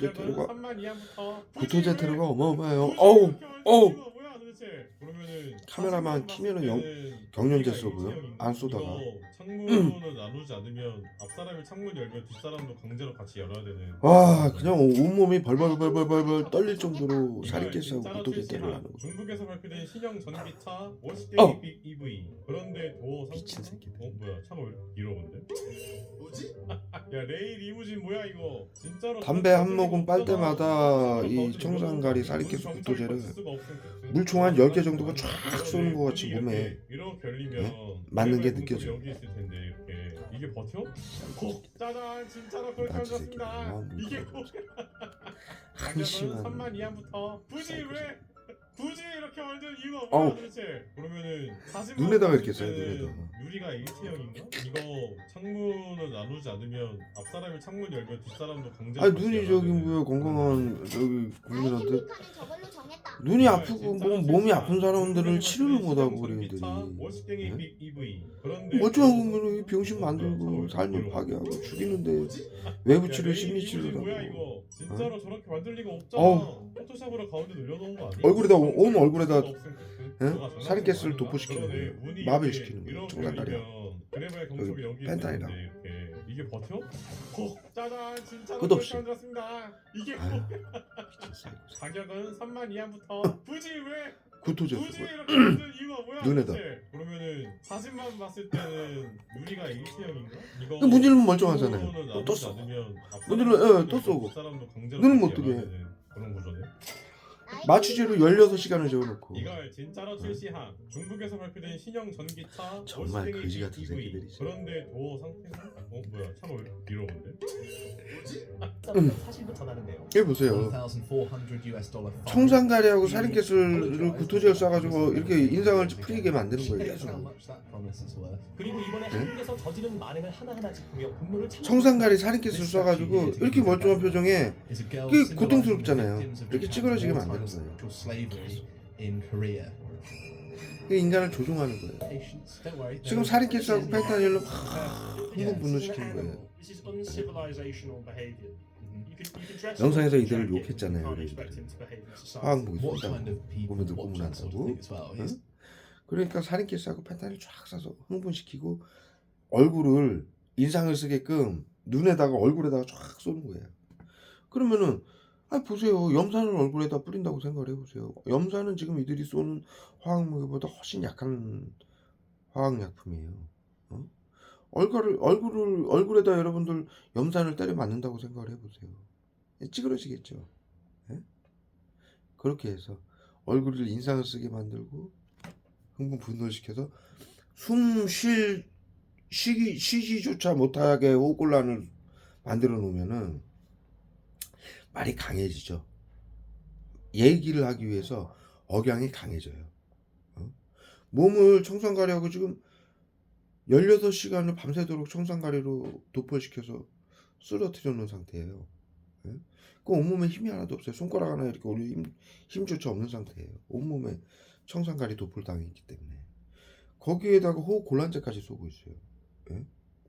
테러가 3만 이하부터 구토제 테러가 어마어마해요. 굳이 어우 이렇게 어우 이유가 뭐야 도대체? 그러면은 카메라만 사진만 키면은 봤을 때는 경련제 우리가 쏘고요. 일체형인가? 안 쏘다가 이거 창문을 나누지 않으면 앞사람이 창문 열면 뒷사람도 강제로 같이 열어야 되는 와 그런 그냥 거네. 온몸이 벌벌벌벌벌 떨릴 정도로 이달 살인캐스하고 진짜로 구토제 테러를 출시한 하는 거. 중국에서 발표된 신형 전기차 어 워시댕이 빅 EV. 그런데 도어 미친 상태가 새끼들. 뭐야 차가 왜 이러는데? 뭐지? 야 레일 리무진 뭐야 이거? 진짜로 담배 저렇게 한 만들 리가 모금 빨 없잖아. 때마다 포토샵으로 이 가운데 늘려놓은 거 청산가리 아니야? 무슨 살인캐스 경찰이 구토제를 버틸 수가 없으니까. 물총 한 10개 정도가 쫙 쏘는 것 같이 몸에 이렇게 열리면 예? 맞는 게 그래봐야 느껴져요. 여기 있을 텐데 이렇게 이게 버텨? 짜잔 진짜로 그렇게 나지 새끼들. 만들었습니다. 와, 이게 뭐 뭐 한심한 3만 이하부터 굳이 사이코 왜 굳이 이렇게 만든 이유가 어우. 뭐야 도대체? 그러면은 사진만 눈에다가 봤을 이렇게 써요, 때는 눈에다가. 유리가 일체형인가? 이거 창문을 나누지 않으면 앞사람이 창문 열면 뒷사람도 강제로 아니 같이 눈이 열어야 저기 되는 뭐야 그런 건강한 거네. 저기 국민한테 캠핑카는 저걸로 정했다. 눈이 이달 아프고 진짜로 몸이 아픈 출시한 사람들을 중국에서 치료를 발표된 못하고 신형 그래인들이 전기차 워시댕이 예? 빅 EV. 그런데 멀쩡한 도어 거는 병신 만들고 삶을 파괴하고 죽이는데 외부 치료 심리 치료를 뭐야 하고 이거? 진짜로 저렇게 만들 리가 없잖아. 어우. 포토샵으로 가운데 늘려놓은 거 아니야? 얼굴에다 온 얼굴에다 예? 살인가스를 도포시키는 거예요. 마비시키는 거예요. 청산가리야. 그래봐야 경찰이 여기 펜타닐이라고. 있는데 이렇게 이게 버텨? 짜잔 진짜로 끝없이. 그렇게 만들었습니다. 이게 아유, 뭐 미친 사이코. 가격은 3만 이하부터 굳이 왜 구토제 굳이 쓰고 이렇게 만든 이유가 뭐야 눈에다. 도대체? 그러면은 사진만 봤을 때는 유리가 일체형인가? 이거 그 문질르면 멀쩡하잖아요. 창문을 또 나누지 쏘고. 않으면 문질러, 예, 또 쏘고. 사람도 강제로 눈은 같이 못 뜨게 열어야 되는 그런 구조네. 마취제로 16시간을 재워놓고 이걸 진짜로 출시한 중국에서 발표된 신형 전기차 정말 워시댕이 거지 같은 EV. 새끼들이지. 그런데 도어 상태가 뭐야 차가 왜 이러는데? 사실부터 다른데요. 여기 보세요. 청산가리하고 살인캐스를 구토제를 쏴가지고 이렇게 인상을 찌푸리게 만드는 거예요. 계속. 그리고 이번에 네? 한국에서 저지른 만행을 하나하나 짚으며 분노를 청산가리 살인캐스를 쏴가지고 이렇게 멀쩡한 표정에 그게 고통스럽잖아요. 이렇게 찌그러지게 만드는 거예요. 그게 인간을 조종하는 거예요. 지금 살인캐스하고 펜타닐로 막 흥분 분노시키는 거예요. 영상에서 이들을 욕했잖아요. 화학무기 쏜다고 몸에도 고문한다고. 응? 그러니까 살인캐스하고 펜타닐 쫙 쏴서 흥분시키고 얼굴을 인상을 쓰게끔 눈에다가 얼굴에다가 쫙 쏘는 거예요. 그러면은 아 보세요. 염산을 얼굴에다 뿌린다고 생각을 해보세요. 염산은 지금 이들이 쏘는 화학무기보다 훨씬 약한 화학약품이에요. 어? 얼굴에다 여러분들 염산을 때려 맞는다고 생각을 해보세요. 찌그러지겠죠. 예? 그렇게 해서 얼굴을 인상을 쓰게 만들고 흥분 분노를 시켜서 쉬지조차 못하게 호흡곤란을 만들어 놓으면은 말이 강해지죠. 얘기를 하기 위해서 억양이 강해져요. 몸을 청산가리하고 지금 16시간을 밤새도록 청산가리로 도포시켜서 쓰러뜨려 놓은 상태예요. 그 온몸에 힘이 하나도 없어요. 손가락 하나 이렇게 올릴 힘조차 없는 상태예요. 온몸에 청산가리 도포를 당했기 때문에. 거기에다가 호흡곤란제까지 쏘고 있어요.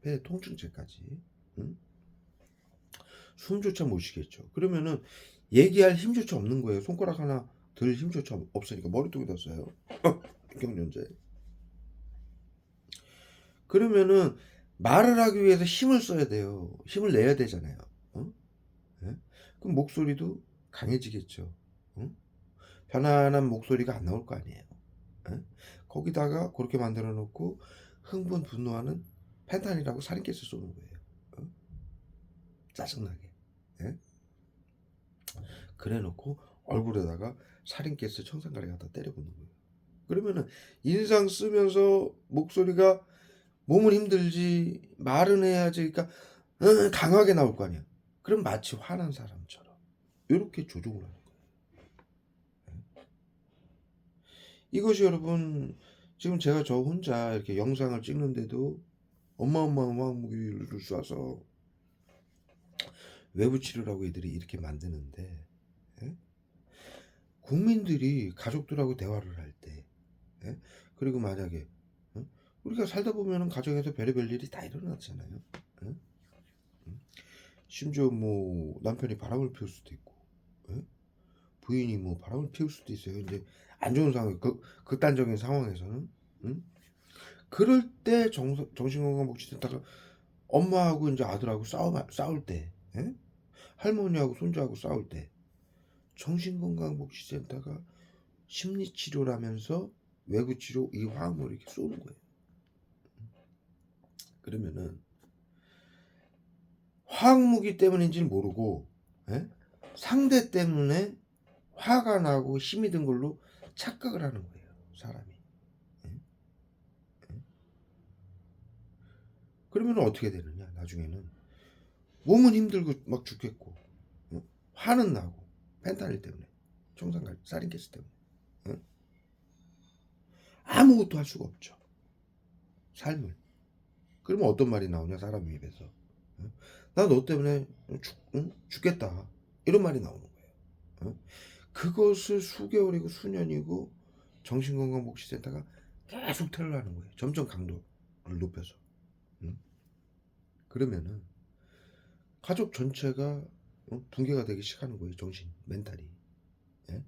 폐 통증제까지. 숨조차 못 쉬겠죠. 그러면은 얘기할 힘조차 없는 거예요. 손가락 하나 들 힘조차 없으니까 머리통에다 써요. 경련제. 그러면은 말을 하기 위해서 힘을 써야 돼요. 힘을 내야 되잖아요. 그럼 목소리도 강해지겠죠. 편안한 목소리가 안 나올 거 아니에요. 거기다가 그렇게 만들어 놓고 흥분 분노하는 펜타닐하고 살인가스 쏘는 거예요. 짜증나게. 그래 놓고 얼굴에다가 살인가스 청산가리 갖다 때려보는 거예요. 그러면은 인상 쓰면서 목소리가 몸은 힘들지 말은 해야지. 그러니까 강하게 나올 거 아니야. 그럼 마치 화난 사람처럼 이렇게 조종을 하는 거예요. 이것이 여러분 지금 제가 저 혼자 이렇게 영상을 찍는데도 어마어마한 화학무기를 쏴서 외부 치료라고 애들이 이렇게 만드는데 국민들이 가족들하고 대화를 할 때 그리고 만약에 우리가 살다 보면은 가정에서 별의별 일이 다 일어났잖아요. 심지어 뭐 남편이 바람을 피울 수도 있고, 예? 부인이 뭐 바람을 피울 수도 있어요. 근데 안 좋은 상황, 극단적인 상황에서는, 응? 그럴 때 정신건강복지센터가 엄마하고 이제 아들하고 싸울 때, 예? 할머니하고 손주하고 싸울 때 정신건강복지센터가 심리치료라면서 외부치료 이 화학물을 이렇게 쏘는 거예요. 그러면은 화학무기 때문인지는 모르고, 예? 상대 때문에 화가 나고 힘이 든 걸로 착각을 하는 거예요, 사람이. 예? 예? 그러면 어떻게 되느냐, 나중에는 몸은 힘들고 막 죽겠고, 화는 나고 펜타닐 때문에, 청산가리, 사린가스 때문에, 예? 아무것도 할 수가 없죠, 삶을. 그러면 어떤 말이 나오냐, 사람 입에서. 나 너 때문에 죽겠다, 이런 말이 나오는 거예요. 그것을 수개월이고 수년이고 정신건강복지센터가 계속 테러를 하는 거예요. 점점 강도를 높여서. 그러면은 가족 전체가 붕괴가 되기 시작하는 거예요. 정신, 멘탈이. 예?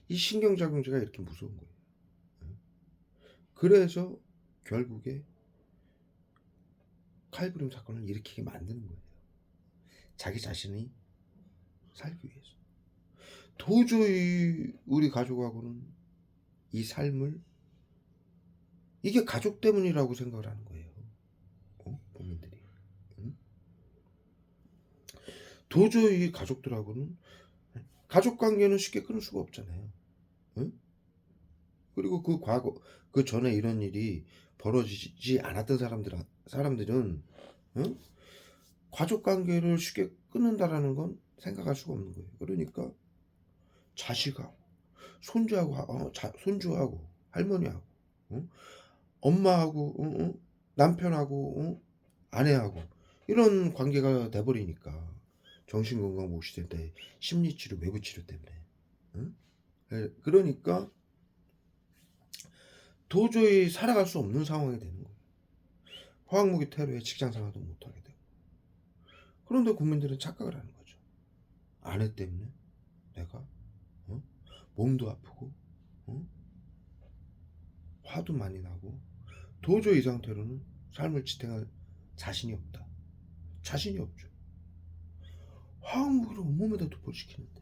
이 신경작용제가 이렇게 무서운 거예요. 그래서 결국에 칼부림 사건을 일으키게 만드는 거예요. 자기 자신이 살기 위해서. 도저히 우리 가족하고는 이 삶을, 이게 가족 때문이라고 생각을 하는 거예요. 국민들이. 도저히 가족들하고는, 가족관계는 쉽게 끊을 수가 없잖아요. 그리고 그 과거, 그 전에 이런 일이 벌어지지 않았던 사람들은 가족관계를 쉽게 끊는다라는 건 생각할 수가 없는 거예요. 그러니까 자식하고 손주하고 할머니하고, 엄마하고, 남편하고, 아내하고, 이런 관계가 돼버리니까 정신건강복지센터의 심리치료, 외부치료 때문에. 그러니까 도저히 살아갈 수 없는 상황이 되는 거예요. 화학무기 테러에 직장생활도 못하게 되고. 그런데 국민들은 착각을 하는 거죠. 아내 때문에 내가 몸도 아프고 화도 많이 나고 도저히 이 상태로는 삶을 지탱할 자신이 없다. 자신이 없죠. 화학무기를 온몸에다 도포시키는데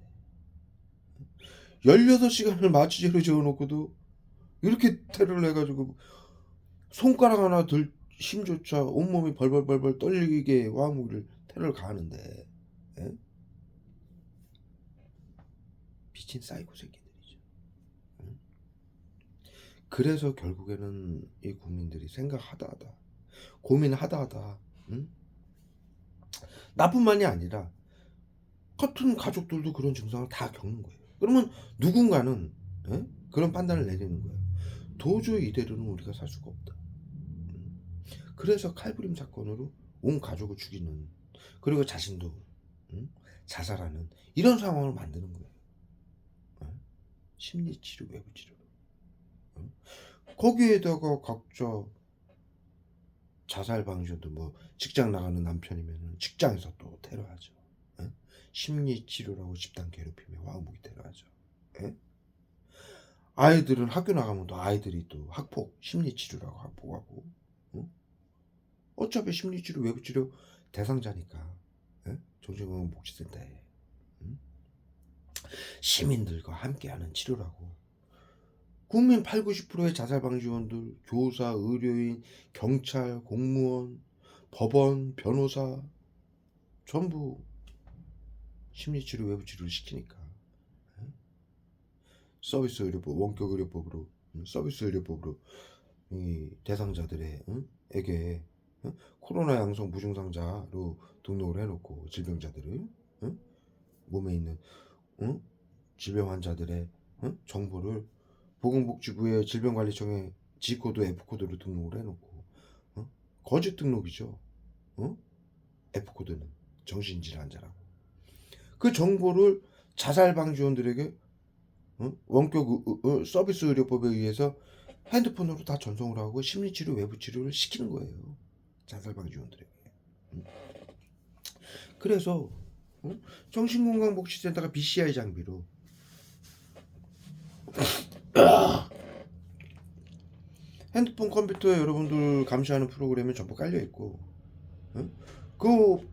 16시간을 마취제로 재워놓고도 이렇게 테러를 해가지고 손가락 하나 들 힘조차 온몸이 벌벌벌벌 떨리게 화학무기를 테러를 가하는데, 예? 미친 사이코 새끼들이죠. 그래서 결국에는 이 국민들이 생각하다 고민하다 나뿐만이 아니라 같은 가족들도 그런 증상을 다 겪는 거예요. 그러면 누군가는, 예? 그런 판단을 내리는 거예요. 도저히 이대로는 우리가 살 수가 없다. 그래서 칼부림 사건으로 온 가족을 죽이는, 그리고 자신도 자살하는 이런 상황을 만드는 거예요. 심리치료, 외부치료로. 거기에다가 각자 자살 방지도, 뭐 직장 나가는 남편이면 직장에서 또 테러하죠. 심리치료라고 집단 괴롭히며 화학무기 테러하죠. 아이들은 학교 나가면 또 아이들이 또 학폭, 심리치료라고 학폭하고. 어차피 심리치료, 외부치료 대상자니까. 정신건강복지센터에 시민들과 함께하는 치료라고. 국민 8, 90%의 자살방지원들, 교사, 의료인, 경찰, 공무원, 법원, 변호사 전부 심리치료, 외부치료를 시키니까. 서비스 의료법, 원격 의료법으로, 서비스 의료법으로 이 대상자들에게 코로나 양성 무증상자로 등록을 해놓고 질병자들을, 몸에 있는 질병 환자들의 정보를 보건복지부의 질병관리청에 G코드, F코드로 등록을 해놓고 거짓 등록이죠. F코드는 정신질환자라고. 그 정보를 자살방지원들에게 원격 서비스 의료법에 의해서 핸드폰으로 다 전송을 하고 심리치료, 외부치료를 시키는 거예요. 자살방지원들에게. 그래서 정신건강복지센터가 BCI 장비로 핸드폰 컴퓨터에 여러분들 감시하는 프로그램이 전부 깔려 있고, 그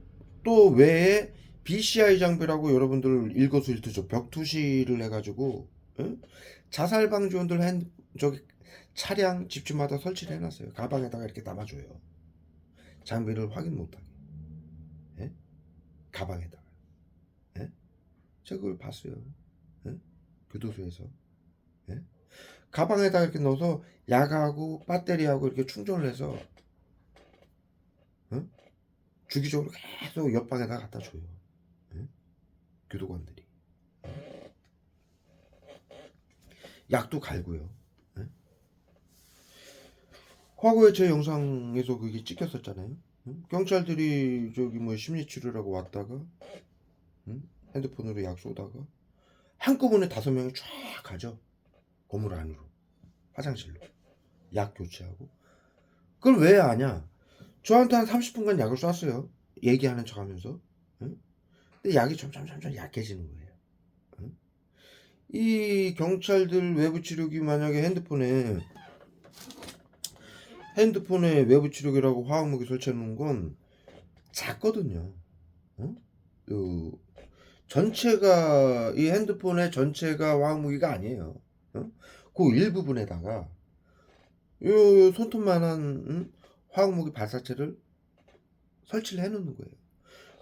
또 외에 BCI 장비라고 여러분들 일거수일투족 벽투시를 해가지고 자살 방지원들 저기 차량 집집마다 설치를 해놨어요. 가방에다가 이렇게 담아줘요. 장비를 확인 못하게. 예? 가방에다가. 예? 제가 그걸 봤어요. 예? 교도소에서. 예? 가방에다가 이렇게 넣어서 약하고 배터리하고 이렇게 충전을 해서 주기적으로 계속 옆방에다 갖다 줘요. 교도관들이. 약도 갈고요. 과거에 제 영상에서 그게 찍혔었잖아요. 경찰들이 저기 뭐 심리치료라고 왔다가 핸드폰으로 약 쏘다가 한꺼번에 5명이 쫙 가죠. 건물 안으로. 화장실로. 약 교체하고. 그걸 왜 아냐? 저한테 한 30분간 약을 쐈어요. 얘기하는 척 하면서. 근데 약이 점점 약해지는 거예요. 이 경찰들 외부 치료기 만약에 핸드폰에 외부 치료기라고 화학무기 설치해 놓은 건 작거든요. 전체가 이 핸드폰의 전체가 화학무기가 아니에요. 그 일부분에다가 요 손톱만한 화학무기 발사체를 설치를 해 놓는 거예요.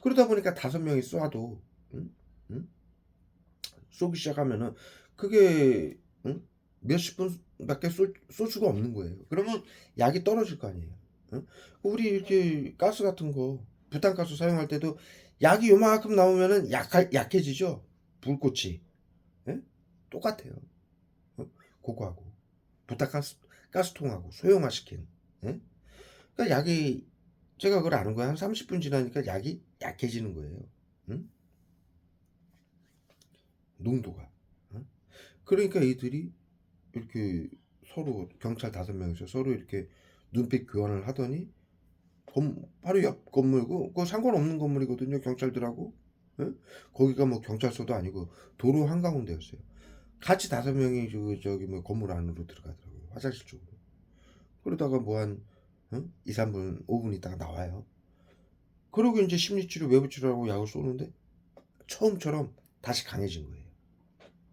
그러다 보니까 5명이 쏴도 쏘기 시작하면은 그게 몇십 분밖에 쏠 수가 없는 거예요. 그러면 약이 떨어질 거 아니에요. 우리 이렇게 가스 같은 거 부탄가스 사용할 때도 약이 요만큼 나오면은 약해지죠. 불꽃이. 똑같아요. 그거하고 가스통하고 소형화시킨. 그러니까 약이 제가 그걸 아는 거예요. 한 30분 지나니까 약이 약해지는 거예요. 농도가. 그러니까 이들이 이렇게 서로 경찰 5명이서 서로 이렇게 눈빛 교환을 하더니 바로 옆 건물고 그거 상관없는 건물이거든요. 경찰들하고. 거기가 뭐 경찰서도 아니고 도로 한가운데였어요. 같이 5명이 저기 뭐 건물 안으로 들어가더라고요. 화장실 쪽으로. 그러다가 뭐 한 2, 3분, 5분 있다가 나와요. 그러고 이제 심리치료, 외부치료라고 약을 쏘는데 처음처럼 다시 강해진 거예요.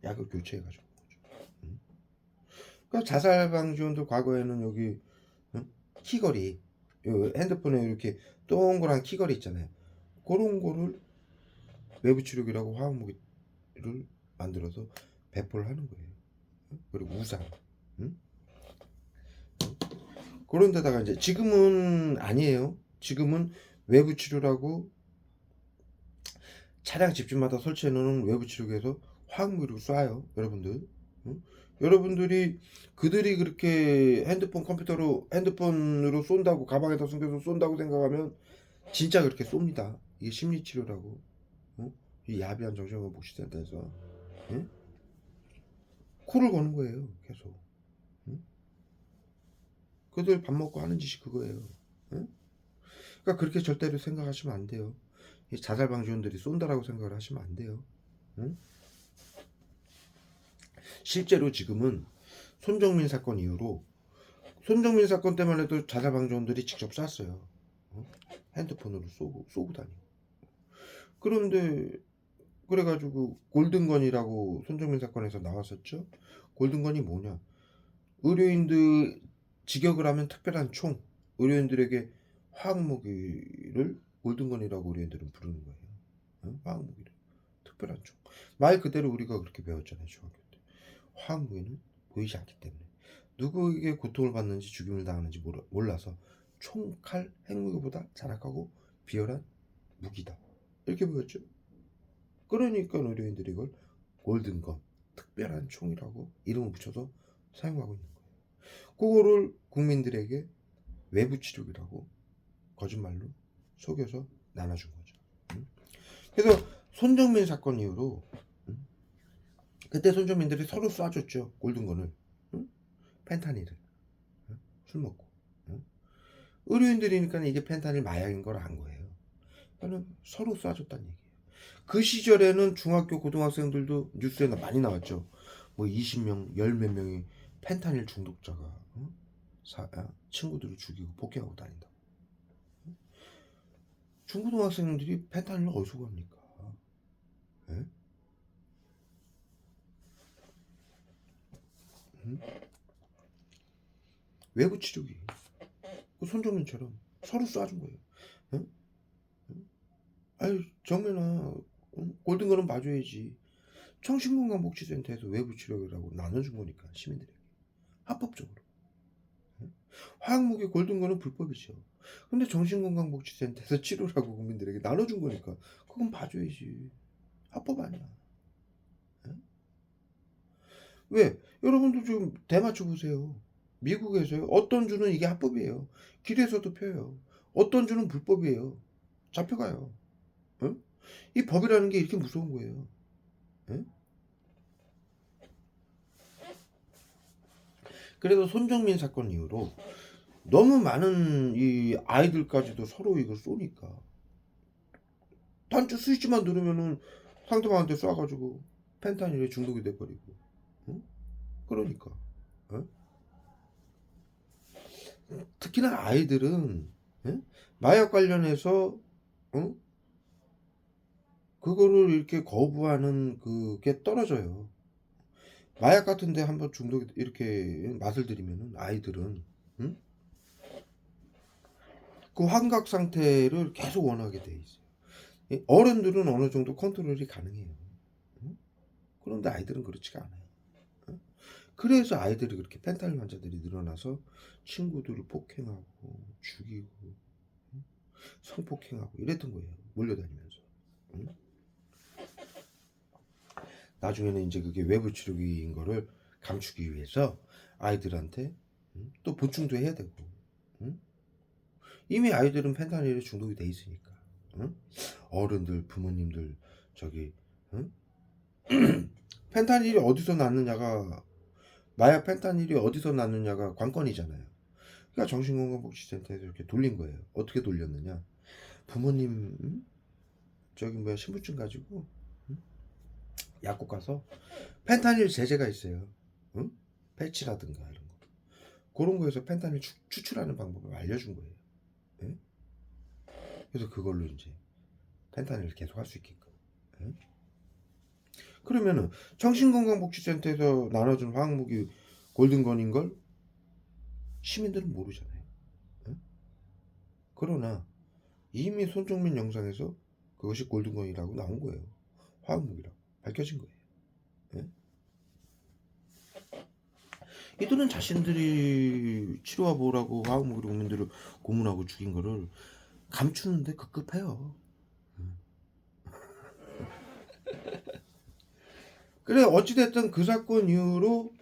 약을 교체해가지고. 그러니까 자살방지원도 과거에는 여기 키거리, 핸드폰에 이렇게 동그란 키거리 있잖아요. 그런 거를 외부치료기라고 화학무기를 만들어서 배포를 하는 거예요. 그리고 우산. 그런 데다가 이제 지금은 아니에요. 지금은 외부 치료라고 차량 집집마다 설치해 놓은 외부 치료기에서 화학무기를 쏴요. 여러분들. 여러분들이 그들이 그렇게 핸드폰으로 쏜다고 가방에다 숨겨서 쏜다고 생각하면 진짜 그렇게 쏩니다. 이게 심리치료라고. 이 야비한 정신건강복지센터에서 코를 거는 거예요. 계속. 그들 밥 먹고 하는 짓이 그거예요. 그러니까 그렇게 절대로 생각하시면 안 돼요. 이 자살방지원들이 쏜다라고 생각을 하시면 안 돼요. 실제로 지금은 손정민 사건 이후로 손정민 사건 때만 해도 자살방지원들이 직접 쐈어요. 핸드폰으로 쏘고 다니고. 그런데 그래가지고 골든건이라고 손정민 사건에서 나왔었죠. 골든건이 뭐냐? 의료인들 직역을 하면 특별한 총. 의료인들에게 화학무기를 골든건이라고 의료인들은 부르는 거예요. 화학무기를. 특별한 총. 말 그대로 우리가 그렇게 배웠잖아요. 중학교 때. 화학무기는 보이지 않기 때문에 누구에게 고통을 받는지 죽임을 당하는지 몰라서 총, 칼, 핵무기보다 잔악하고 비열한 무기다. 이렇게 배웠죠. 그러니까 의료인들이 이걸 골든건, 특별한 총이라고 이름을 붙여서 사용하고 있는 거예요. 그거를 국민들에게 외부 치료기라고 거짓말로 속여서 나눠준 거죠. 그래서 손정민 사건 이후로 그때 손정민들이 서로 쏴줬죠. 골든건을. 펜타닐을. 술 먹고. 의료인들이니까 이게 펜타닐 마약인 걸 안 거예요. 그러니까 서로 쏴줬다는 얘기예요. 그 시절에는 중학교 고등학생들도 뉴스에 많이 나왔죠. 뭐 20명, 열 몇 명이 펜타닐 중독자가 친구들을 죽이고 폭행하고 다닌다. 중고등학생들이 펜타닐을 어디서 구합니까? 예? 외부 치료기. 그 손정민처럼 서로 쏴준 거예요. 응? 아유, 정민아, 골든거는 봐줘야지. 정신건강복지센터에서 외부 치료라고 나눠준 거니까 시민들에게 합법적으로. 응? 화학무기 골든거는 불법이죠. 근데 정신건강복지센터에서 치료라고 국민들에게 나눠준 거니까 그건 봐줘야지. 합법 아니야. 응? 왜? 여러분도 좀 대맞춰 보세요. 미국에서요. 어떤 주는 이게 합법이에요. 길에서도 펴요. 어떤 주는 불법이에요. 잡혀가요. 응? 이 법이라는 게 이렇게 무서운 거예요. 응? 그래서 손정민 사건 이후로 너무 많은 이 아이들까지도 서로 이걸 쏘니까 단추 스위치만 누르면은 상대방한테 쏴가지고 펜타닐에 중독이 돼버리고. 응? 그러니까. 응? 특히나 아이들은 응? 마약 관련해서 응? 그거를 이렇게 거부하는 그게 떨어져요. 마약 같은데 한번 중독이 이렇게 맛을 들이면은 아이들은 응? 그 환각 상태를 계속 원하게 돼 있어요. 어른들은 어느 정도 컨트롤이 가능해요. 응? 그런데 아이들은 그렇지가 않아요. 응? 그래서 아이들이 그렇게 펜타닐 환자들이 늘어나서 친구들을 폭행하고 죽이고 응? 성폭행하고 이랬던 거예요. 몰려다니면서. 응? 나중에는 이제 그게 외부 치료기인 거를 감추기 위해서 아이들한테 또 보충도 해야 되고. 응? 이미 아이들은 펜타닐에 중독이 돼 있으니까. 응? 어른들, 부모님들 저기 응? 펜타닐이 어디서 났느냐가 마약 펜타닐이 어디서 났느냐가 관건이잖아요. 그러니까 정신건강복지센터에서 이렇게 돌린 거예요. 어떻게 돌렸느냐? 부모님 저기 뭐야 신분증 가지고 약국 가서 펜타닐 제제가 있어요. 응? 패치라든가 이런 거. 그런 거에서 펜타닐 추출하는 방법을 알려준 거예요. 응? 그래서 그걸로 이제 펜타닐을 계속 할 수 있게끔. 응? 그러면은 정신건강복지센터에서 나눠준 화학무기 골든건인 걸 시민들은 모르잖아요. 응? 그러나 이미 손정민 영상에서 그것이 골든건이라고 나온 거예요. 화학무기라고 밝혀진 거예요. 응? 이들은 자신들이 치료와 보호라고 화학무기로 국민들을 고문하고 죽인 거를 감추는데 급급해요. 그래 어찌됐든 그 사건 이후로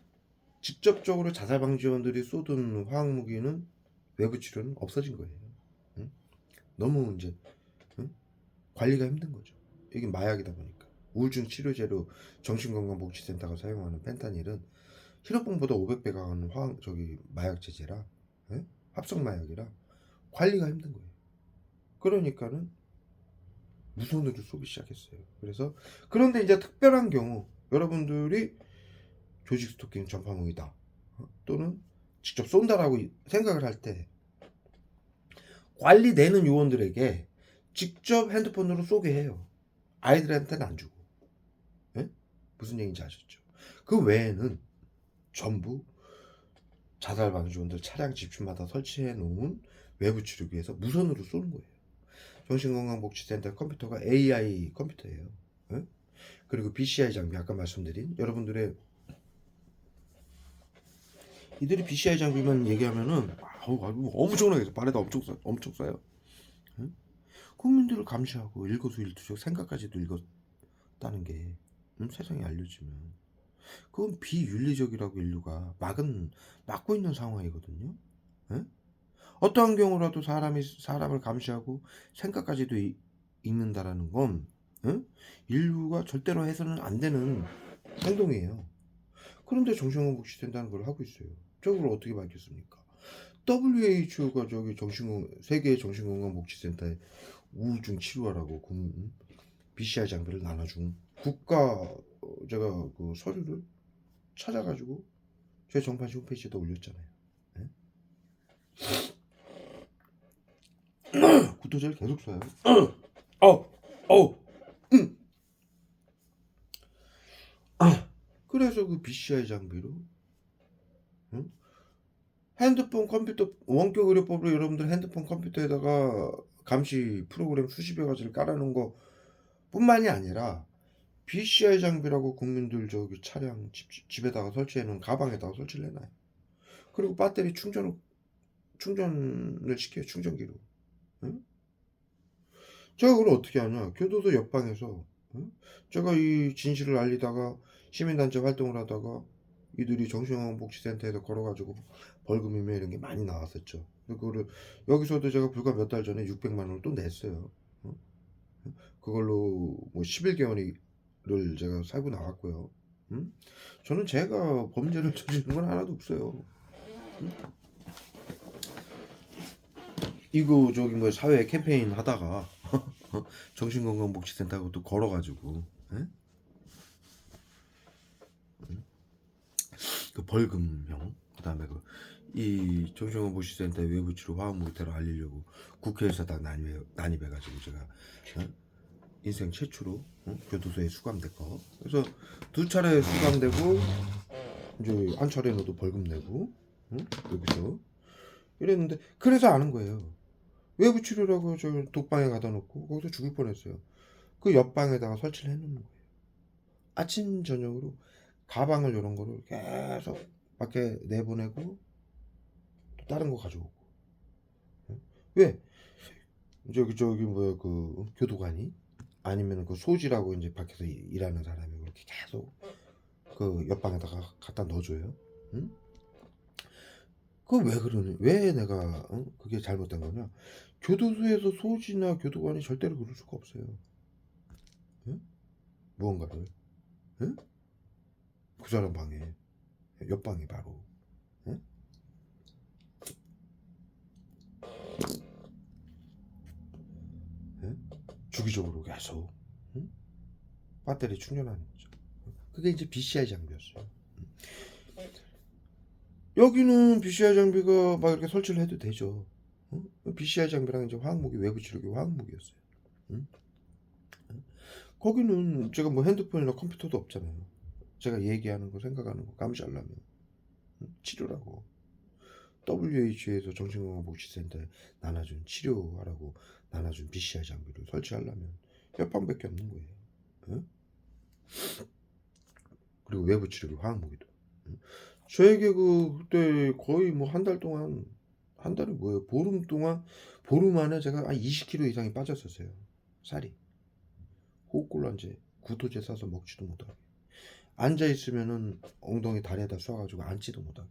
직접적으로 자살방지원들이 쏟은 화학무기는 외부 치료는 없어진 거예요. 응? 너무 이제 응? 관리가 힘든 거죠. 이게 마약이다 보니까 우울증 치료제로 정신건강복지센터가 사용하는 펜타닐은 히로뽕보다 500배 강한 화학 저기 마약 제제라 응? 합성 마약이라 관리가 힘든 거예요. 그러니까는 무선으로 쏘기 시작했어요. 그래서 그런데 이제 특별한 경우 여러분들이 조직 스토킹 전파망이다 또는 직접 쏜다라고 생각을 할 때 관리되는 요원들에게 직접 핸드폰으로 쏘게 해요. 아이들한테는 안 주고. 예? 무슨 얘기인지 아셨죠? 그 외에는 전부 자살 방지원들 차량 집집마다 설치해 놓은 외부 치료기에서 무선으로 쏘는 거예요. 정신건강복지센터 컴퓨터가 AI 컴퓨터예요. 예? 그리고 BCI 장비 아까 말씀드린 여러분들의 이들이 BCI 장비만 얘기하면은 엄청나게 발에다 엄청 쏴요. 응? 국민들을 감시하고 일거수일투족 생각까지도 읽었다는 게 세상에 알려지면 그건 비윤리적이라고 인류가 막고 있는 상황이거든요. 응? 어떠한 경우라도 사람을 감시하고 생각까지도 읽는다라는 건 응? 인류가 절대로 해서는 안 되는 행동이에요. 그런데 정신건강복지센터는 걸 하고 있어요. 저걸 어떻게 밝혔습니까? WHO가 저기 세계 정신건강복지센터에 우울증 치료하라고 BCI 장비를 나눠준 국가 제가 그 서류를 찾아가지고 제 정판시 홈페이지에다 올렸잖아요. 예? 구토제를 계속 써요. 그래서 그 BCI 장비로 응? 핸드폰 컴퓨터 원격 의료법으로 여러분들 핸드폰 컴퓨터에다가 감시 프로그램 수십여 가지를 깔아놓은 거 뿐만이 아니라 BCI 장비라고 국민들 저기 차량 집에다가 설치해놓은 가방에다가 설치를 해놔요. 그리고 배터리 충전을 시켜요. 충전기로. 응? 제가 그걸 어떻게 하냐. 교도소 옆방에서 응? 제가 이 진실을 알리다가 시민단체 활동을 하다가 이들이 정신건강복지센터에서 걸어가지고 벌금이며 이런 게 많이 나왔었죠. 그거를 여기서도 제가 불과 몇 달 전에 600만 원을 또 냈어요. 응? 그걸로 뭐 11개월을 제가 살고 나왔고요. 응? 저는 제가 범죄를 저지른 건 하나도 없어요. 응? 이거 저기 뭐 사회 캠페인 하다가 정신건강복지센터하고 또 걸어가지고 응? 그 벌금형 그다음에 이 정신건강복지센터 외부치료 화학무기태로 알리려고 국회에서 다 난입해가지고 제가 인생 최초로 교도소에 수감됐고 그래서 2차례 수감되고 이제 한 차례는 또 벌금 내고 여기서 이랬는데 그래서 아는 거예요. 외부 치료라고 저 독방에 가다 놓고 거기서 죽을 뻔했어요. 그 옆방에다가 설치를 해놓는 거예요. 아침 저녁으로 가방을 이런 거를 계속 밖에 내보내고 또 다른 거 가져오고. 왜? 저기 뭐야 그 교도관이 아니면 그 소지라고 이제 밖에서 일하는 사람이 그렇게 계속 그 옆방에다가 갖다 넣어줘요. 응? 그 왜 그러니? 왜 내가 그게 잘못된 거냐? 교도소에서 소지나 교도관이 절대로 그럴 수가 없어요. 응? 무언가를 응? 그 사람 방에 옆방이 바로 응? 응? 주기적으로 계속 응? 배터리 충전하는 거죠. 그게 이제 BCI 장비였어요. 여기는 BCI 장비가 막 이렇게 설치를 해도 되죠. BCI 장비랑 이제 화학무기 외부 치료기 화학무기였어요. 응? 거기는 제가 뭐 핸드폰이나 컴퓨터도 없잖아요. 제가 얘기하는 거 생각하는 거 감시하려면 치료라고 WHO에서 정신건강복지센터에 나눠준 치료하라고 나눠준 BCI 장비를 설치하려면 옆방밖에 없는 거예요. 응? 그리고 외부 치료기 화학무기도. 응? 저에게 그때 거의 뭐 한 달 동안 한 달이 뭐예요? 보름 동안 보름 안에 제가 한 20kg 이상이 빠졌었어요. 살이. 호흡곤란제, 구토제 싸서 먹지도 못하게. 앉아 있으면은 엉덩이 다리에다 쏴가지고 앉지도 못하게.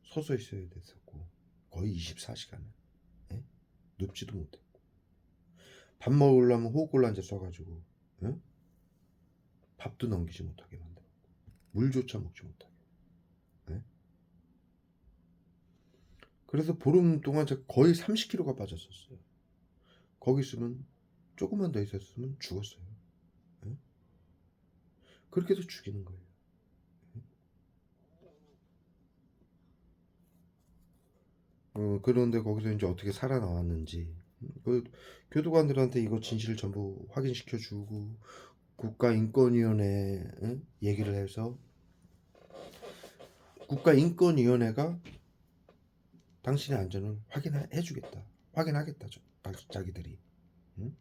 서서 있어야 됐었고 거의 24시간을 예? 눕지도 못했고 밥 먹으려면 호흡곤란제 쏴가지고 예? 밥도 넘기지 못하게 만들었고 물조차 먹지 못하게. 예? 그래서 보름 동안 제가 거의 30kg가 빠졌었어요. 거기 있으면 조금만 더 있었으면 죽었어요. 예? 그렇게 해서 죽이는 거예요. 그런데 거기서 이제 어떻게 살아나왔는지 그 교도관들한테 이거 진실을 전부 확인시켜주고 국가인권위원회에 얘기를 해서 국가인권위원회가 당신의 안전을 확인해주겠다. 확인하겠다. 자기들이. 응?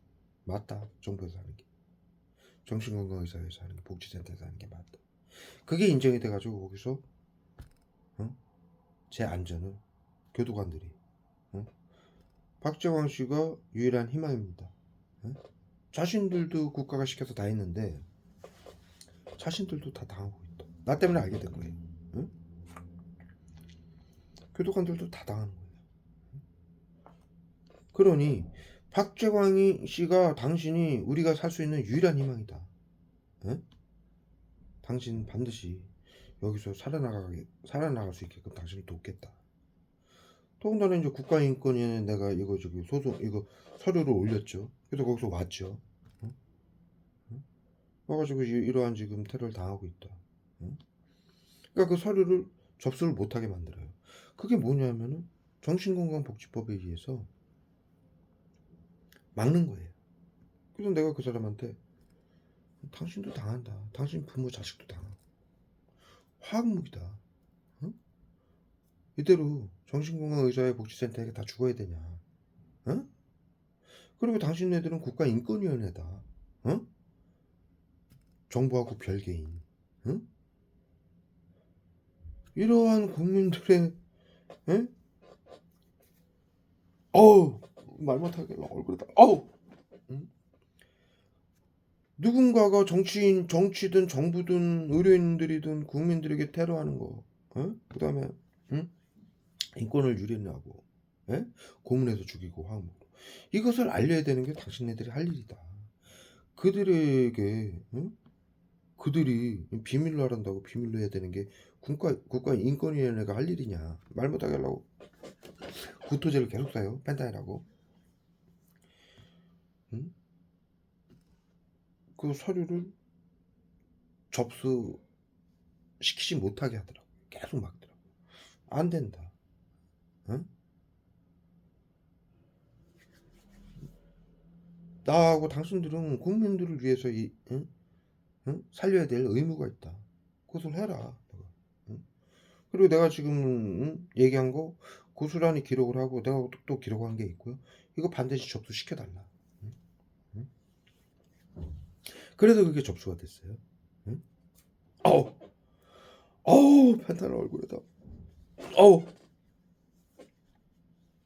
맞다. 정부에서 하는 게. 정신건강의사에서 하는 게. 복지센터에서 하는 게 맞다. 그게 인정이 돼가지고 거기서 제 안전을 교도관들이 박재광 씨가 유일한 희망입니다. 자신들도 국가가 시켜서 다 했는데 자신들도 다 당하고 있다. 나 때문에 알게 된 거예요. 응? 교도관들도 다 당하는 거예요. 그러니 박재광 씨가 당신이 우리가 살 수 있는 유일한 희망이다. 응? 당신 반드시 여기서 살아나갈 수 있게끔 당신을 돕겠다. 더군다나 이제 국가인권위에 내가 이거 저기 소송 이거 서류를 올렸죠. 그래서 거기서 왔죠. 응? 응? 와가지고 이러한 지금 테러를 당하고 있다. 응? 그러니까 그 서류를 접수를 못하게 만들어요. 그게 뭐냐면은 정신건강복지법에 의해서 막는 거예요. 그래서 내가 그 사람한테 당신도 당한다. 당신 부모 자식도 당하고 화학무기다. 응? 이대로 정신건강의사회 복지센터에 다 죽어야 되냐? 응? 그리고 당신네들은 국가인권위원회다. 응? 정부하고 별개인. 응? 이러한 국민들의 응? 어우 말 못하겠라 얼굴에다 어우 응? 누군가가 정치든 정부든 의료인들이든 국민들에게 테러하는 거, 그 다음에 응? 인권을 유린하고, 예? 고문해서 죽이고 화학무기로 이것을 알려야 되는 게 당신네들이 할 일이다. 그들에게 응? 그들이 비밀로 하란다고 비밀로 해야 되는 게 국가인권위원회가 할 일이냐. 말 못하게 하려고 구토제를 계속 써요. 펜타닐하고. 응? 그 서류를 접수시키지 못하게 하더라고. 계속 막더라고. 안 된다. 응? 나하고 당신들은 국민들을 위해서 응? 응? 살려야 될 의무가 있다. 그것을 해라. 내가. 응? 그리고 내가 지금 응? 얘기한 거 고스란히 기록을 하고 내가 또 기록한 게 있고요. 이거 반드시 접수시켜달라. 응? 응? 그래서 그게 접수가 됐어요. 응? 어우, 어우, 펜타닐 얼굴에다. 어우.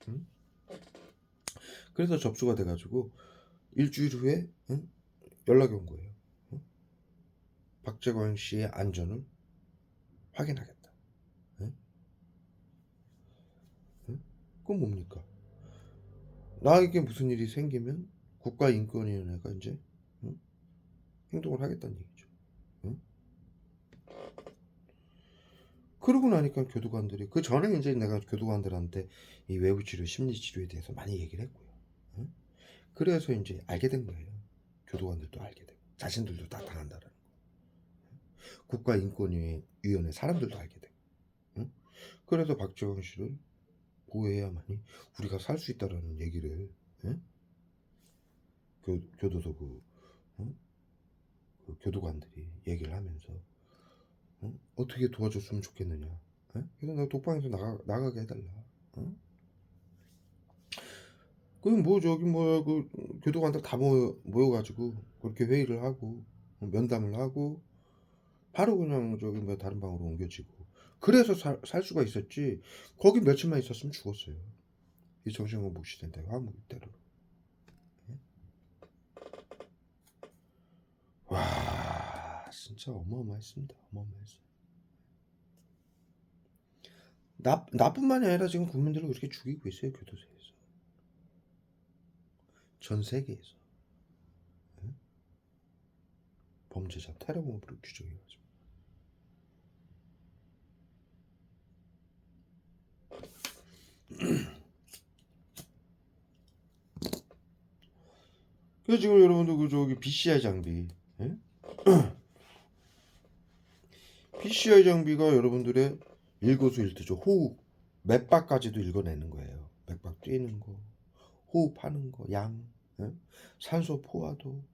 응? 그래서 접수가 돼가지고 일주일 후에 응? 연락이 온 거예요. 응? 박재광 씨의 안전을 확인하겠다. 응? 응? 그건 뭡니까? 나에게 무슨 일이 생기면 국가인권위원회가 이제 응? 행동을 하겠다는 얘기죠. 응? 그러고 나니까 교도관들이 그 전에 이제 내가 교도관들한테 이 외부치료, 심리치료에 대해서 많이 얘기를 했고요. 응? 그래서 이제 알게 된 거예요. 교도관들도 알게 되고 자신들도 다 당한다라는 거. 국가인권위원회 사람들도 알게 되고. 응? 그래서 박지원 씨를 보호해야만이 우리가 살 수 있다라는 얘기를 응? 교도소 응? 그 교도관들이 얘기를 하면서 응? 어떻게 도와줬으면 좋겠느냐. 응? 그래서 나 독방에서 나가게 해달라. 응? 그럼 뭐 저기 뭐야 그 교도관들 다 모여가지고 그렇게 회의를 하고 면담을 하고 바로 그냥 저기 뭐 다른 방으로 옮겨지고 그래서 살 수가 있었지. 거기 며칠만 있었으면 죽었어요. 이 정신건강 복지센터 화물 때로. 와 진짜 어마어마했습니다. 어마어마했어요. 나뿐만이 아니라 지금 국민들을 그렇게 죽이고 있어요. 교도소에서. 전 세계에서. 응? 범죄자 테러범으로 규정해가지고. 그래서 지금 여러분들 그 저기 BCI 장비, 예? BCI 장비가 여러분들의 일거수일투족 호흡, 맥박까지도 읽어내는 거예요. 맥박 뛰는 거, 호흡하는 거, 양, 예? 산소 포화도,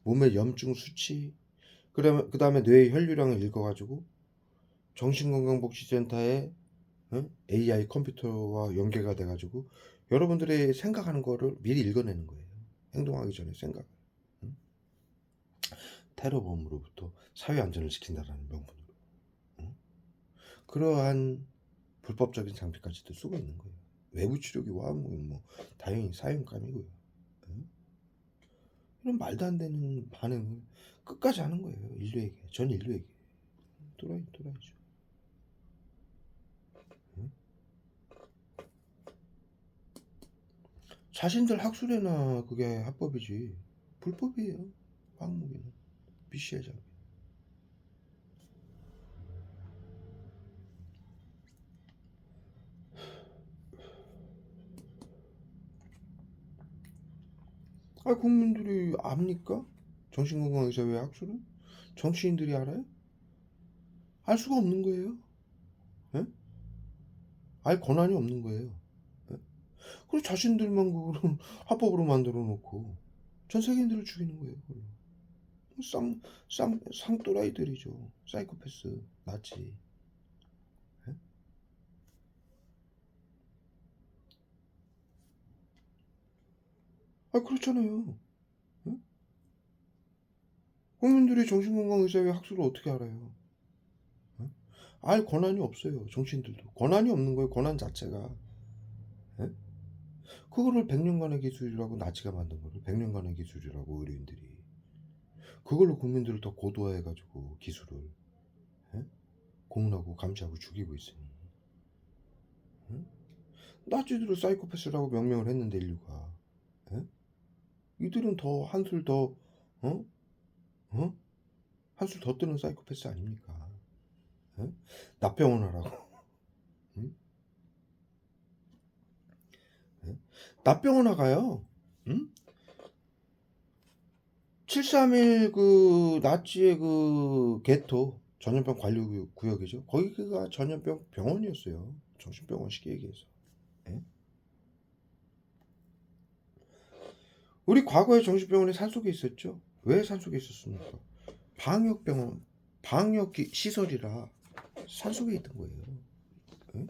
몸의 염증 수치, 그 다음에 뇌의 혈류량을 읽어가지고 정신건강복지센터에 AI 컴퓨터와 연계가 돼가지고 여러분들의 생각하는 거를 미리 읽어내는 거예요. 행동하기 전에 생각. 응? 테러범으로부터 사회 안전을 지킨다라는 명분으로. 응? 그러한 불법적인 장비까지도 쓰고 있는 거예요. 외부 치료기 화학무기는 뭐 당연히 사형감이고요. 응? 이런 말도 안 되는 반응을 끝까지 하는 거예요. 인류에게, 전 인류에게. 또라이죠. 응? 자신들 학술에나 그게 합법이지 불법이에요. 화학무기는 BCI 장비. 아, 국민들이 압니까? 정신건강의사회 학술은? 정치인들이 알아요? 알 수가 없는 거예요. 예? 알 권한이 없는 거예요. 예? 그리고 자신들만 그걸 합법으로 만들어 놓고 전 세계인들을 죽이는 거예요. 그걸로. 쌍또라이들이죠. 사이코패스, 나치. 예? 아, 그렇잖아요. 예? 국민들이 정신건강의사회 학술을 어떻게 알아요? 예? 알 권한이 없어요. 정치인들도. 권한이 없는 거예요. 권한 자체가. 예? 그거를 100년간의 기술이라고 나치가 만든 거를 100년간의 기술이라고 의료인들이. 그걸로 국민들을 더 고도화해가지고 기술을 예? 공론하고 감시하고 죽이고 있으니. 예? 나치들을 사이코패스라고 명명을 했는데 인류가. 예? 이들은 더 한술 더 어? 어? 한술 더 뜨는 사이코패스 아닙니까? 예? 나병원 하라고. 응? 예? 나병원 하가요. 응? 731 그 나치의 그 개토 전염병 관리 구역이죠. 거기가 전염병 병원이었어요. 정신병원 쉽게 얘기해서. 예? 우리 과거에 정신병원에 산속에 있었죠. 왜 산속에 있었습니까? 방역병원, 방역 시설이라 산속에 있던 거예요. 예?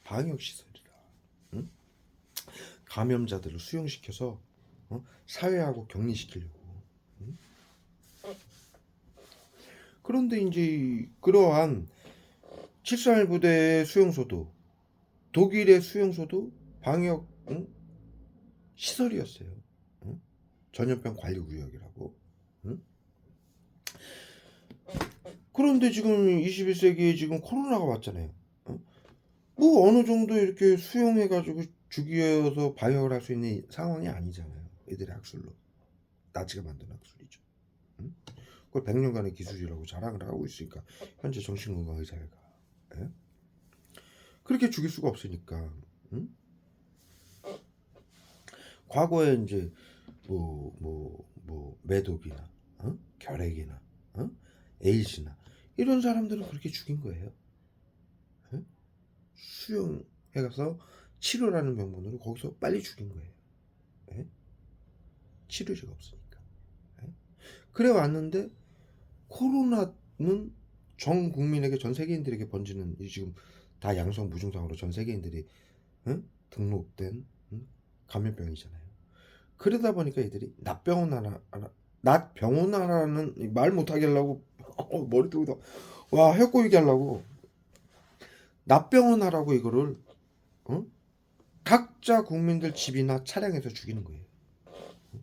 방역 시설이라. 응? 감염자들을 수용시켜서 사회하고 격리시키려고. 응? 그런데 이제 그러한 731 부대의 수용소도 독일의 수용소도 방역 시설이었어요. 응? 전염병 관리 구역이라고. 응? 그런데 지금 21세기에 지금 코로나가 왔잖아요. 응? 뭐 어느 정도 이렇게 수용해가지고 죽여서 방역을 할 수 있는 상황이 아니잖아요. 애들의 학술로. 나치가 만든 학술이죠. 응? 그걸 100년간의 기술이라고 자랑을 하고 있으니까 현재 정신건강의사회가. 예? 그렇게 죽일 수가 없으니까. 응? 과거에 이제 매독이나 결핵이나 에이즈나 이런 사람들은 그렇게 죽인 거예요. 예? 수용해가서 치료라는 명분으로 거기서 빨리 죽인 거예요. 예? 치료제가 없으니까. 예? 그래 왔는데 코로나는 전 국민에게 전 세계인들에게 번지는 지금 다 양성 무증상으로 전 세계인들이 등록된 감염병이잖아요. 그러다 보니까 이들이 낫병원하라는 말 못하게 하려고 머리 들고 와 혀꼬이게 하려고 낫병원하라고 이거를 각자 국민들 집이나 차량에서 죽이는 거예요.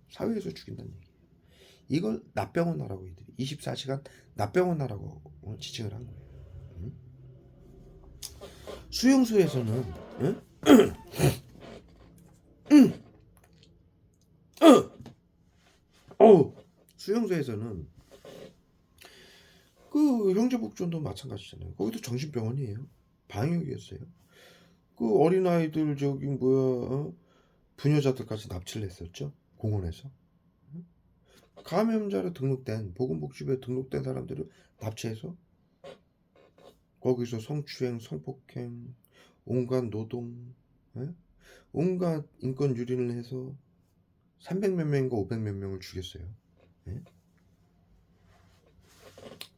사회에서 죽인다는 얘기예요. 이걸 낫병원하라고 이들이 24시간 낫병원하라고 지칭을 한 거예요. 수용소에서는 수용소에서는 그 형제복지원도 마찬가지잖아요. 거기도 정신병원이에요. 방역이었어요. 그 어린아이들 저기 부녀자들까지 납치를 했었죠. 공원에서. 감염자로 등록된 보건복지부에 등록된 사람들을 납치해서 거기서 성추행, 성폭행, 온갖 노동, 온갖 인권 유린을 해서 300몇 명인가 500몇 명을 죽였어요. 예?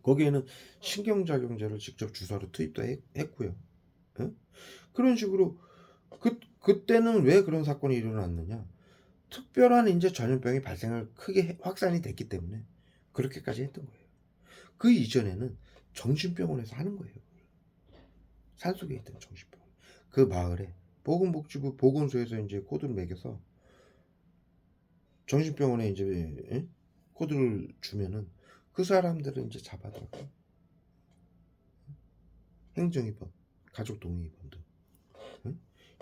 거기에는 신경작용제를 직접 주사로 투입도 했고요. 예? 그런 식으로 그때는 왜 그런 사건이 일어났느냐? 특별한 이제 전염병이 발생을 크게 확산이 됐기 때문에 그렇게까지 했던 거예요. 그 이전에는 정신병원에서 하는 거예요. 산속에 있던 정신병원. 그 마을에 보건복지부 보건소에서 이제 코드를 매겨서 정신병원에 이제 코드를 주면은 그 사람들은 이제 잡아다가 행정입원, 가족동의입원 등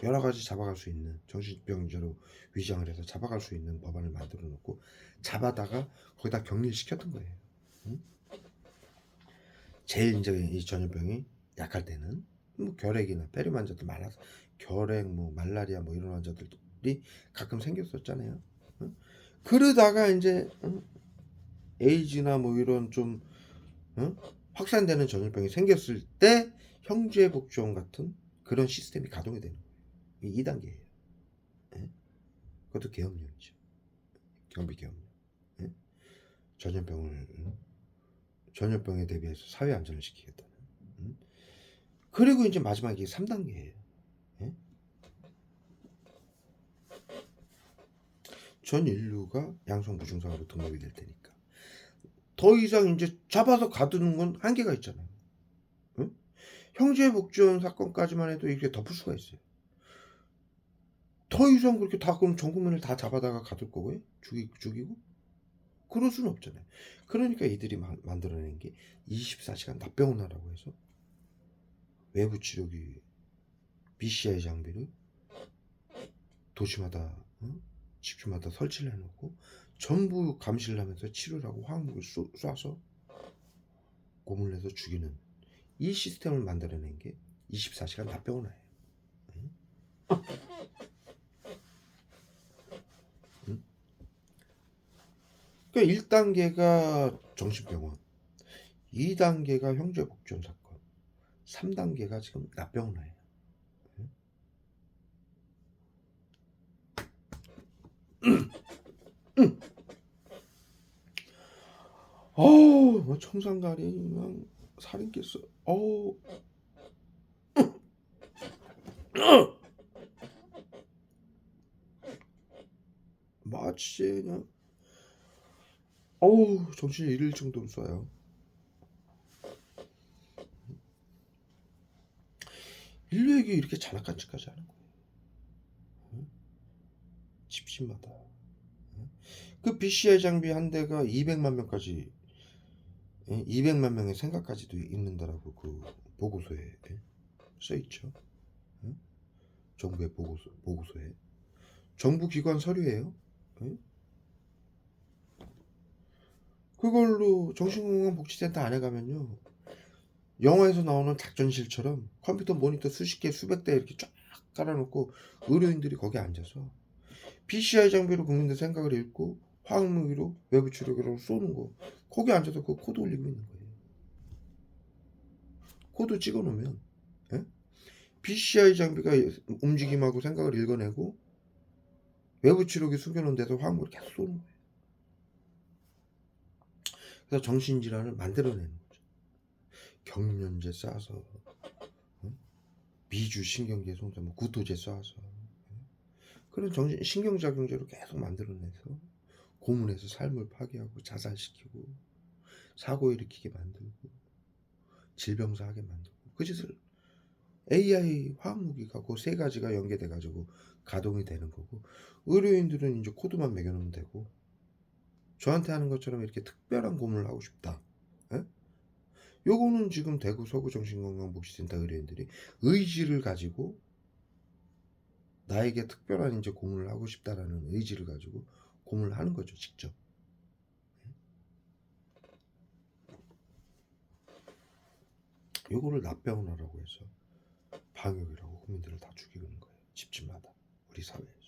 여러 가지 잡아갈 수 있는 정신병자로 위장을 해서 잡아갈 수 있는 법안을 만들어 놓고 잡아다가 거기다 격리를 시켰던 거예요. 제일 이제 이 전염병이 약할 때는 결핵이나 폐렴 환자들 많아서 결핵, 말라리아 이런 환자들이 가끔 생겼었잖아요. 그러다가 이제 에이즈나 뭐 이런 좀 확산되는 전염병이 생겼을 때 형제복지원 같은 그런 시스템이 가동이 되는 거예요. 이 2단계예요. 그것도 계엄령이죠. 경비 계엄령. 전염병에 대비해서 사회 안전을 지키겠다는. 그리고 이제 마지막에 3단계예요. 전 인류가 양성 무증상으로 등록이 될 테니까 더 이상 이제 잡아서 가두는 건 한계가 있잖아요. 형제복지원 사건까지만 해도 이렇게 덮을 수가 있어요. 더 이상 그렇게 다 그럼 전 국민을 다 잡아다가 가둘 거고요? 죽이고? 그럴 수는 없잖아요. 그러니까 이들이 만들어낸 게 24시간 납병원하라고 해서 외부 치료기 BCI 장비를 도시마다 집주마다 설치를 해놓고 전부 감시를 하면서 치료를 하고 화학무기를 쏴서 고문을 해서 죽이는 이 시스템을 만들어낸 게 24시간 납병원이에요. 그러니까 1단계가 정신병원, 2단계가 형제복지원 사건, 3단계가 지금 납병원이에요. 어우, 뭐 청산가리 그냥 살인 깼어. 어우, 마치 그냥 어우 정신이 잃을 정도로 쏴요. 인류에게 이렇게 잔악한 짓까지 하는 거예요. 집집마다. 그 BCI 장비 한 대가 200만 명까지 200만 명의 생각까지도 있는다라고 그 보고서에 써 있죠. 정부의 보고서에 정부 기관 서류예요. 그걸로 정신건강복지센터 안에 가면요, 영화에서 나오는 작전실처럼 컴퓨터 모니터 수십 개 수백 대 이렇게 쫙 깔아놓고 의료인들이 거기 앉아서 BCI 장비로 국민들 생각을 읽고 화학무기로 외부 치료기로 쏘는 거, 거기 앉아서 그 코드 올리고 있는 거예요. 코드 찍어놓으면 BCI 장비가 움직임하고 생각을 읽어내고 외부 치료기 숨겨놓은 데서 화학무기를 계속 쏘는 거예요. 그래서 정신질환을 만들어내는 거죠. 경련제 쏴서 미주 신경계 손상, 뭐 구토제 쏴서 그런 신경작용제로 계속 만들어내서 고문해서 삶을 파괴하고 자살시키고 사고 일으키게 만들고 질병사하게 만들고 그 짓을 AI 화학무기가 그 세 가지가 연계돼 가지고 가동이 되는 거고, 의료인들은 이제 코드만 매겨놓으면 되고, 저한테 하는 것처럼 이렇게 특별한 고문을 하고 싶다. 요거는 지금 대구 서구정신건강복지센터 의료인들이 의지를 가지고 나에게 특별한 이제 고문을 하고 싶다라는 의지를 가지고 고문을 하는 거죠, 직접. 요거를 납병원하라고 해서 방역이라고 국민들을 다 죽이고 있는 거예요. 집집마다 우리 사회에.